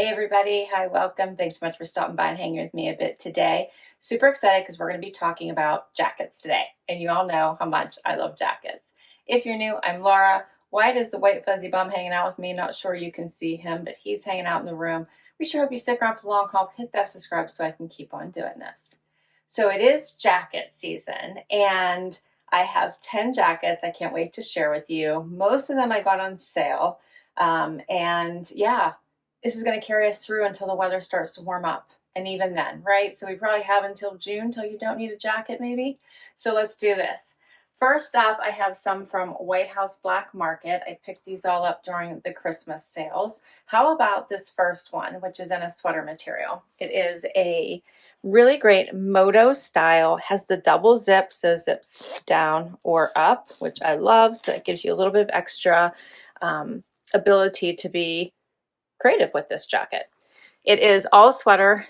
Hey everybody, hi, welcome. Thanks so much for stopping by and hanging with me a bit today. Super excited because we're going to be talking about jackets today. And you all know how much I love jackets. If you're new, I'm Laura. Wyatt is the white fuzzy bum hanging out with me. Not sure you can see him, but he's hanging out in the room. We sure hope you stick around for the long haul. Hit that subscribe so I can keep on doing this. So it is jacket season and I have 10 jackets I can't wait to share with you. Most of them I got on sale. And yeah, this is going to carry us through until the weather starts to warm up. And even then, right? So we probably have until June till you don't need a jacket maybe. So let's do this. First up, I have some from White House Black Market. I picked these all up during the Christmas sales. How about this first one, which is in a sweater material? It is a really great moto style, has the double zip, so zips down or up, which I love. So it gives you a little bit of extra ability to be creative with this jacket. It is all sweater,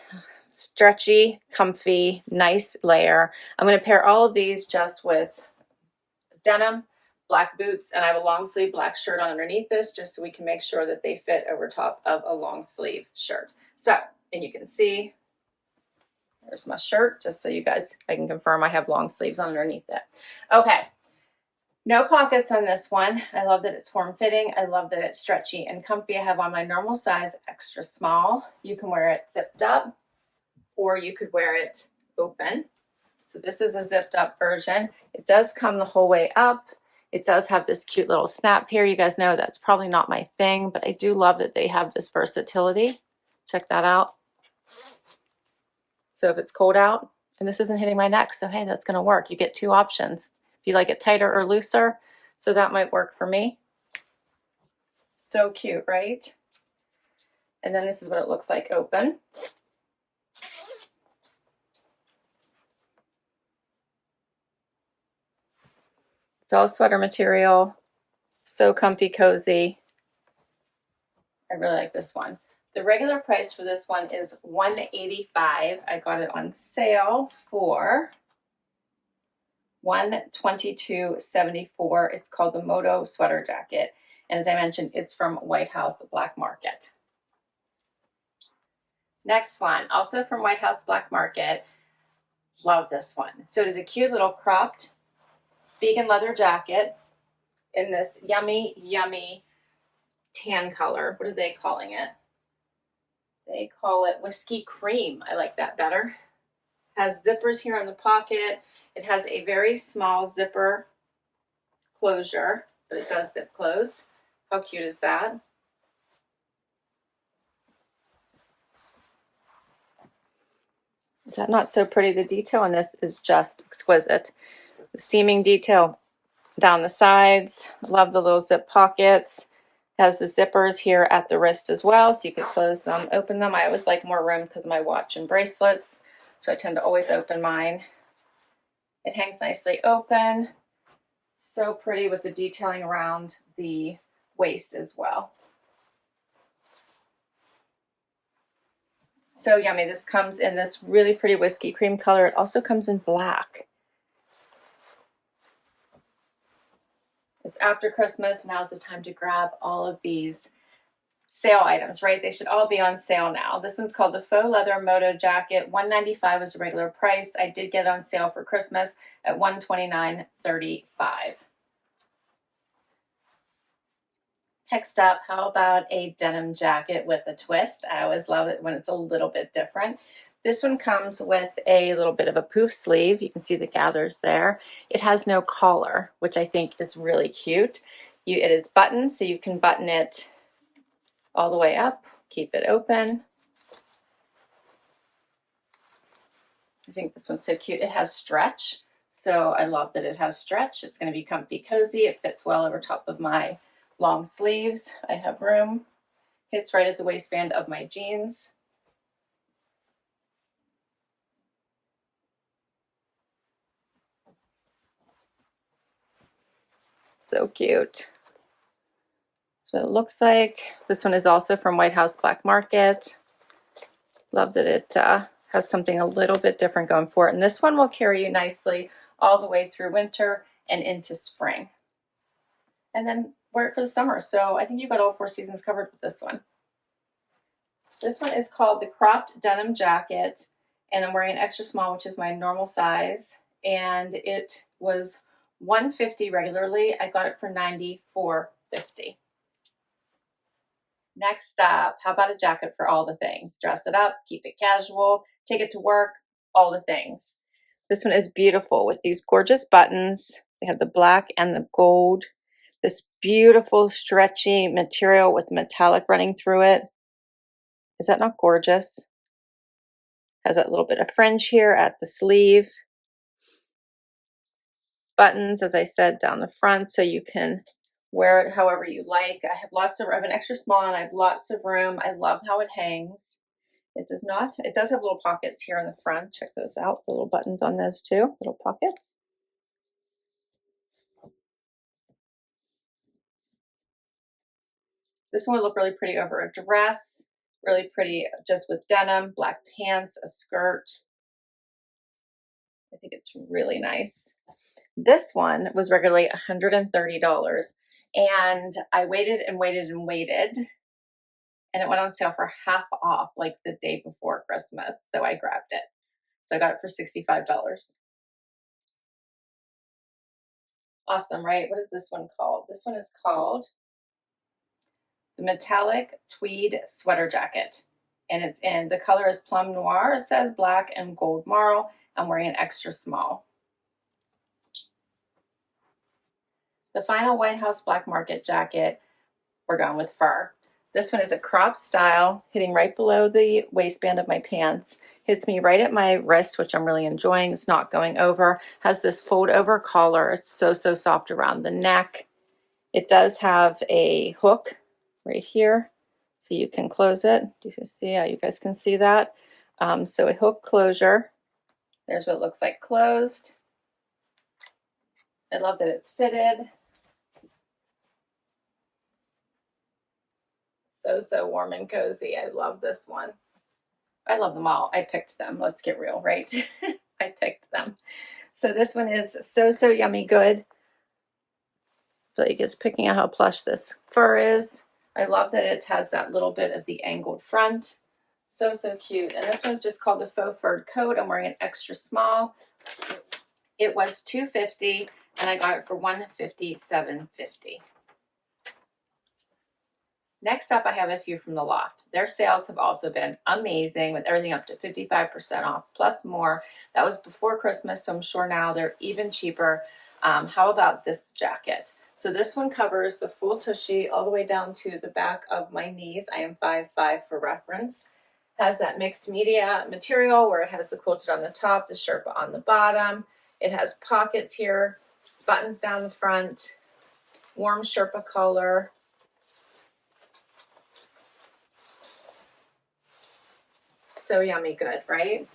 stretchy, comfy, nice layer. I'm going to pair all of these just with denim, black boots, and I have a long sleeve black shirt on underneath this just so we can make sure that they fit over top of a long sleeve shirt. So, and you can see there's my shirt just so you guys, I can confirm I have long sleeves underneath it. Okay. No pockets on this one. I love that it's form-fitting. I love that it's stretchy and comfy. I have on my normal size, extra small. You can wear it zipped up or you could wear it open. So this is a zipped up version. It does come the whole way up. It does have this cute little snap here. You guys know that's probably not my thing, but I do love that they have this versatility. Check that out. So if it's cold out, and this isn't hitting my neck, so hey, that's gonna work. You get two options. If you like it tighter or looser, so that might work for me. So cute, right? And then this is what it looks like open. It's all sweater material, so comfy, cozy. I really like this one. The regular price for this one is $185. I got it on sale for $122.74. It's called the Moto Sweater Jacket. And as I mentioned, it's from White House Black Market. Next one, also from White House Black Market. Love this one. So it is a cute little cropped vegan leather jacket in this yummy, yummy tan color. What are they calling it? They call it whiskey cream. I like that better. Has zippers here on the pocket. It has a very small zipper closure, but it does zip closed. How cute is that? Is that not so pretty? The detail on this is just exquisite. The seaming detail down the sides. Love the little zip pockets. Has the zippers here at the wrist as well, so you can close them, open them. I always like more room because of my watch and bracelets, so I tend to always open mine. It hangs nicely open. So pretty with the detailing around the waist as well. So yummy. This comes in this really pretty whiskey cream color. It also comes in black. It's after Christmas. Now's the time to grab all of these sale items, right? They should all be on sale now. This one's called the Faux Leather Moto Jacket. $195 is the regular price. I did get it on sale for Christmas at $129.35. Next up, how about a denim jacket with a twist? I always love it when it's a little bit different. This one comes with a little bit of a poof sleeve. You can see the gathers there. It has no collar, which I think is really cute. It is buttoned, so you can button it all the way up, keep it open. I think this one's so cute. It has stretch, so I love that it has stretch. It's going to be comfy, cozy. It fits well over top of my long sleeves. I have room. Hits right at the waistband of my jeans. So cute. That's what it looks like. This one is also from White House Black Market. Love that it has something a little bit different going for it. And this one will carry you nicely all the way through winter and into spring. And then wear it for the summer. So I think you've got all 4 seasons covered with this one. This one is called the cropped denim jacket, and I'm wearing an extra small, which is my normal size, and it was $150 regularly. I got it for $94.50. Next up, how about a jacket for all the things? Dress it up, keep it casual, take it to work, all the things. This one is beautiful with these gorgeous buttons. They have the black and the gold. This beautiful stretchy material with metallic running through it. Is that not gorgeous? Has that little bit of fringe here at the sleeve. Buttons, as I said, down the front so you can wear it however you like. I have an extra small and I have lots of room. I love how it hangs. It does have little pockets here in the front. Check those out, the little buttons on those too, little pockets. This one would look really pretty over a dress, really pretty just with denim, black pants, a skirt. I think it's really nice. This one was regularly $130, and I waited and waited and waited, and it went on sale for half off like the day before Christmas, so I grabbed it. So I got it for $65. Awesome, right? What is this one called? This one is called the metallic tweed sweater jacket, and the color is plum noir. It says black and gold marl. I'm wearing an extra small. The final White House Black Market jacket, we're going with fur. This one is a crop style, hitting right below the waistband of my pants. Hits me right at my wrist, which I'm really enjoying. It's not going over. Has this fold over collar. It's so soft around the neck. It does have a hook right here, so you can close it. Do you see? Yeah, you guys can see that. So a hook closure. There's what it looks like closed. I love that it's fitted. So warm and cozy. I love this one. I love them all. I picked them. Let's get real, right? I picked them. So this one is so yummy good. Like it's picking out how plush this fur is. I love that it has that little bit of the angled front. So cute. And this one's just called the Faux Fur coat. I'm wearing an extra small. It was $250 and I got it for $157.50. Next up, I have a few from the Loft. Their sales have also been amazing with everything up to 55% off plus more. That was before Christmas, so I'm sure now they're even cheaper. How about this jacket? So this one covers the full tushy all the way down to the back of my knees. I am 5'5" for reference. Has that mixed media material where it has the quilted on the top, the Sherpa on the bottom. It has pockets here, buttons down the front, warm Sherpa collar. So yummy good, right?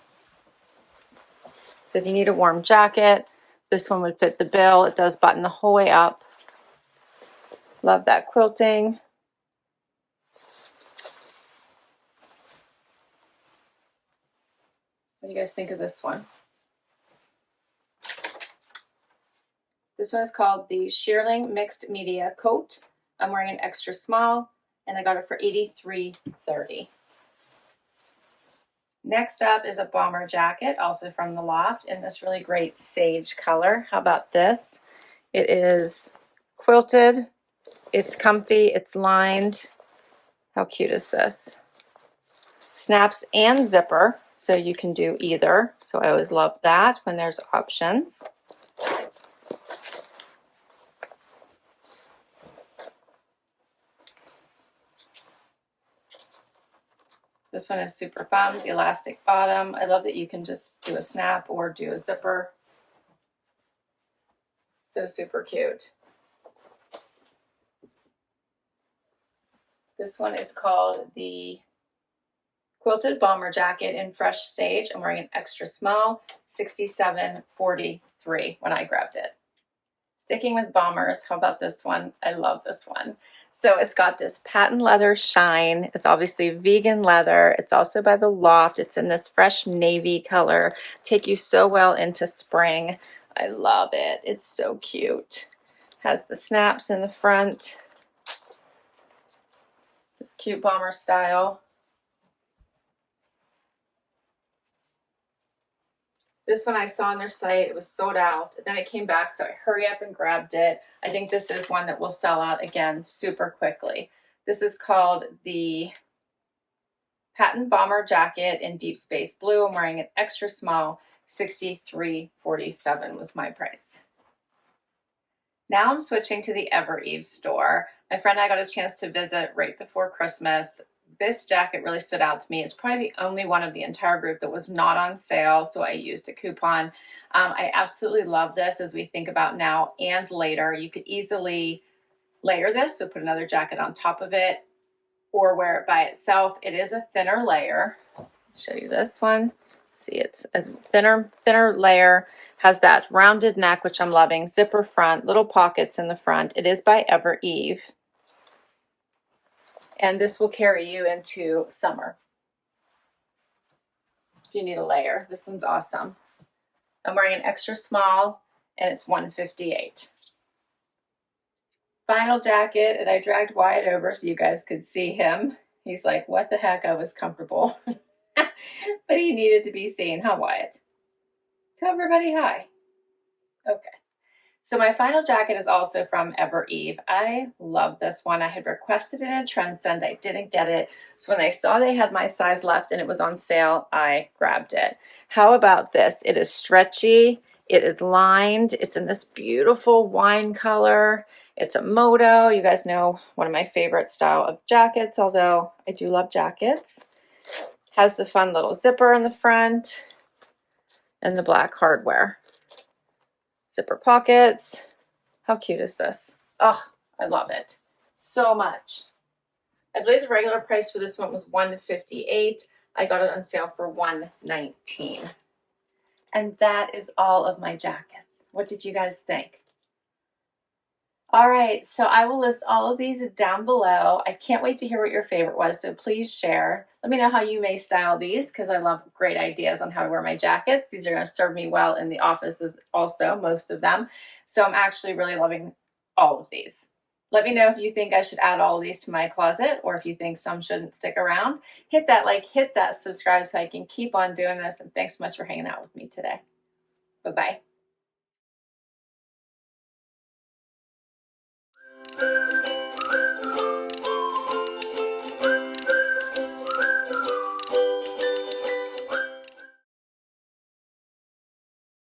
So if you need a warm jacket, this one would fit the bill. It does button the whole way up. Love that quilting. What do you guys think of this one? This one is called the Shearling Mixed Media Coat. I'm wearing an extra small, and I got it for $83.30. Next up is a bomber jacket, also from the Loft, in this really great sage color. How about this? It is quilted, it's comfy, it's lined. How cute is this? Snaps and zipper, so you can do either. So I always love that when there's options. This one is super fun, the elastic bottom. I love that you can just do a snap or do a zipper. So super cute. This one is called the Quilted Bomber Jacket in Fresh Sage. I'm wearing an extra small, $67.43 when I grabbed it. Sticking with bombers, how about this one? I love this one. So it's got this patent leather shine. It's obviously vegan leather. It's also by the Loft. It's in this fresh navy color. Take you so well into spring. I love it. It's so cute. Has the snaps in the front. This cute bomber style. This one I saw on their site, it was sold out. Then it came back, so I hurry up and grabbed it. I think this is one that will sell out again super quickly. This is called the Patent Bomber Jacket in Deep Space Blue. I'm wearing an extra small, $63.47 was my price. Now I'm switching to the Eve store. My friend and I got a chance to visit right before Christmas. This jacket really stood out to me. It's probably the only one of the entire group that was not on sale, so I used a coupon. I absolutely love this as we think about now and later. You could easily layer this, so put another jacket on top of it, or wear it by itself. It is a thinner layer. I'll show you this one. See, it's a thinner layer, has that rounded neck, which I'm loving, zipper front, little pockets in the front. It is by Eve, and this will carry you into summer if you need a layer. This one's awesome. I'm wearing an extra small, and it's $158. Final jacket, and I dragged Wyatt over so you guys could see him. He's like, what the heck, I was comfortable. But he needed to be seen, huh, Wyatt? Tell everybody hi. Okay. So my final jacket is also from Eve. I love this one. I had requested it in a trend send. I didn't get it. So when I saw they had my size left and it was on sale, I grabbed it. How about this? It is stretchy. It is lined. It's in this beautiful wine color. It's a moto. You guys know one of my favorite style of jackets, although I do love jackets. Has the fun little zipper in the front and the black hardware. Zipper pockets. How cute is this? Oh, I love it so much. I believe the regular price for this one was $158. I got it on sale for $119. And that is all of my jackets. What did you guys think? All right, so I will list all of these down below. I can't wait to hear what your favorite was, so please share. Let me know how you may style these, because I love great ideas on how to wear my jackets. These are going to serve me well in the offices also, most of them. So I'm actually really loving all of these. Let me know if you think I should add all of these to my closet, or if you think some shouldn't stick around. Hit that like, hit that subscribe so I can keep on doing this, and thanks so much for hanging out with me today. Bye-bye.